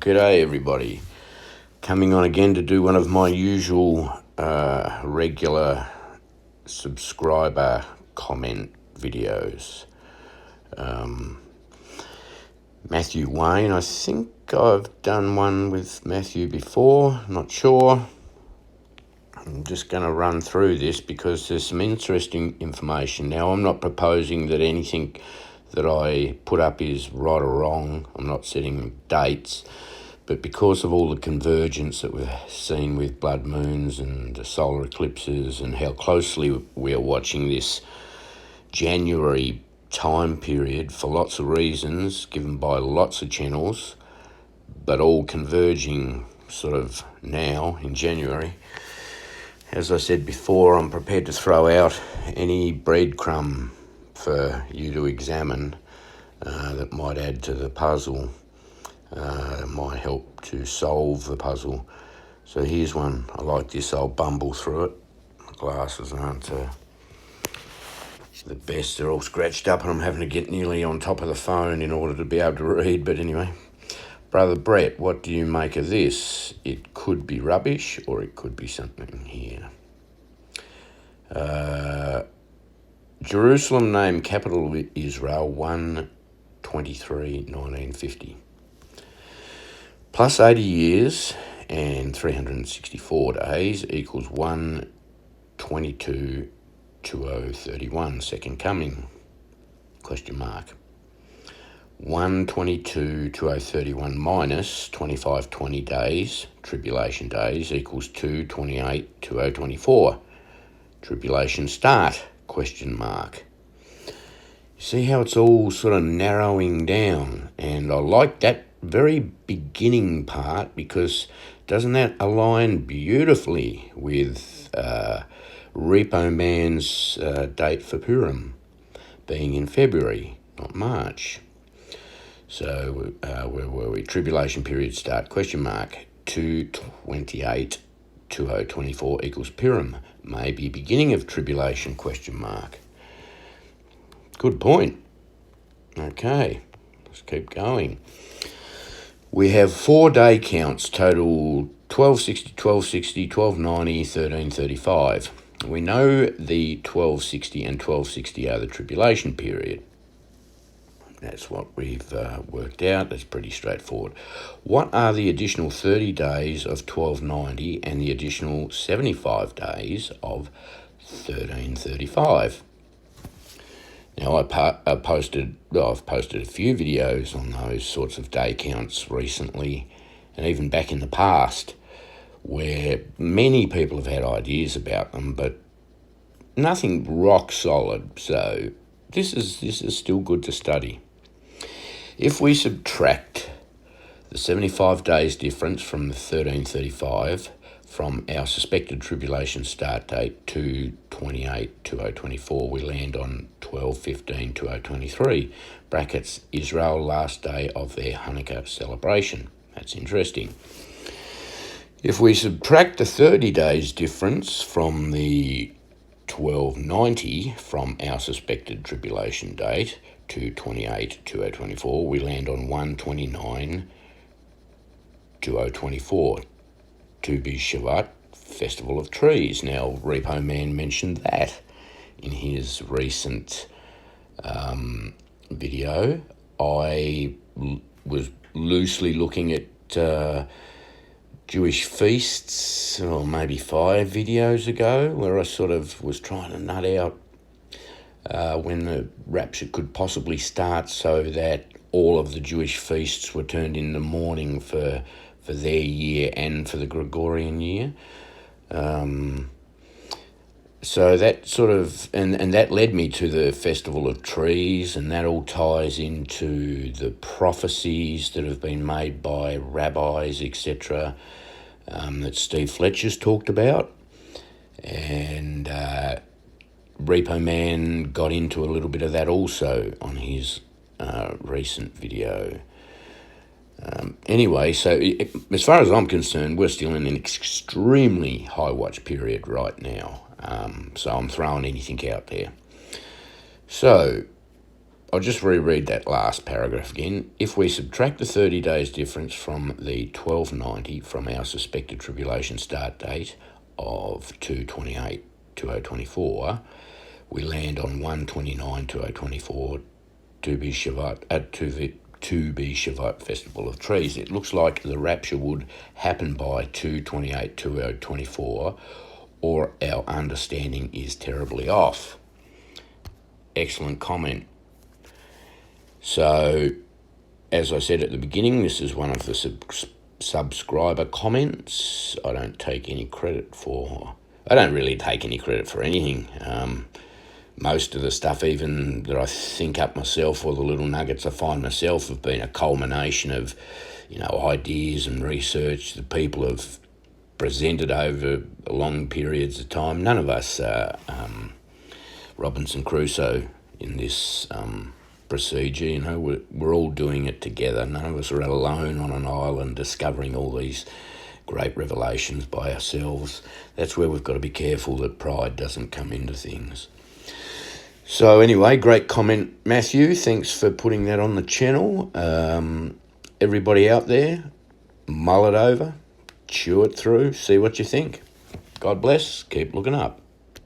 G'day everybody. Coming on again to do one of my usual regular subscriber comment videos. Matthew Wayne, I think I've done one with Matthew before, not sure. I'm just going to run through this because there's some interesting information. Now, I'm not proposing that anything that I put up is right or wrong. I'm not setting dates. But because of all the convergence that we've seen with blood moons and the solar eclipses and how closely we are watching this January time period for lots of reasons given by lots of channels, but all converging sort of now in January. As I said before, I'm prepared to throw out any breadcrumb for you to examine that might add to the puzzle, might help to solve the puzzle. So here's one. I like this. I'll bumble through it. My glasses aren't the best. They're all scratched up and I'm having to get nearly on top of the phone in order to be able to read. But anyway, Brother Brett, what do you make of this? It could be rubbish or it could be something here. Jerusalem named capital of Israel 1/23/1950. Plus 80 years and 364 days equals 1/22/2031, second coming, question mark. 1/22/2031 minus 2520 days, tribulation days, equals 2/28/2024, tribulation start, question mark. You see how it's all sort of narrowing down, and I like that very beginning part because doesn't that align beautifully with Repo Man's date for Purim being in February, not March. So where were we? Tribulation period start, question mark, 2/28/2024 equals Purim, maybe beginning of tribulation, question mark. Good point. Okay, let's keep going. We have 4 day counts, total 1260, 1260, 1290, 1335. We know the 1260 and 1260 are the tribulation period. That's what we've worked out. That's pretty straightforward. What are the additional 30 days of 1290 and the additional 75 days of 1335? Now, I've posted a few videos on those sorts of day counts recently, and even back in the past, where many people have had ideas about them, but nothing rock solid. So this is still good to study. If we subtract the 75 days difference from the 1335 from our suspected tribulation start date, 2/28/2024, we land on 12/15/2023, brackets, Israel last day of their Hanukkah celebration. That's interesting. If we subtract the 30 days difference from the 1290 from our suspected tribulation date, 2/28/2024, we land on 1/29/2024. To be Shavat, Festival of Trees. Now, Repo Man mentioned that in his recent video. I was loosely looking at Jewish feasts, or maybe 5 videos ago, where I sort of was trying to nut out when the rapture could possibly start so that all of the Jewish feasts were turned into mourning for their year and for the Gregorian year. So that sort of, and that led me to the Festival of Trees, and that all ties into the prophecies that have been made by rabbis, etc., that Steve Fletcher's talked about. And Repo Man got into a little bit of that also on his recent video. Anyway, so as far as I'm concerned, we're still in an extremely high watch period right now. So I'm throwing anything out there. So I'll just reread that last paragraph again. If we subtract the 30 days difference from the 1290 from our suspected tribulation start date of 2/28/2024, we land on 1/29/2024 to be Shavuot Festival of Trees. It looks like the rapture would happen by 2/28/2024, or our understanding is terribly off. Excellent comment. So, as I said at the beginning, this is one of the subscriber comments. I don't really take any credit for anything. Most of the stuff even that I think up myself, or the little nuggets I find myself, have been a culmination of, ideas and research that people have presented over long periods of time. None of us are Robinson Crusoe in this procedure. We're all doing it together. None of us are alone on an island discovering all these great revelations by ourselves. That's where we've got to be careful that pride doesn't come into things. So anyway, great comment, Matthew. Thanks for putting that on the channel. Everybody out there, mull it over, chew it through, see what you think. God bless. Keep looking up.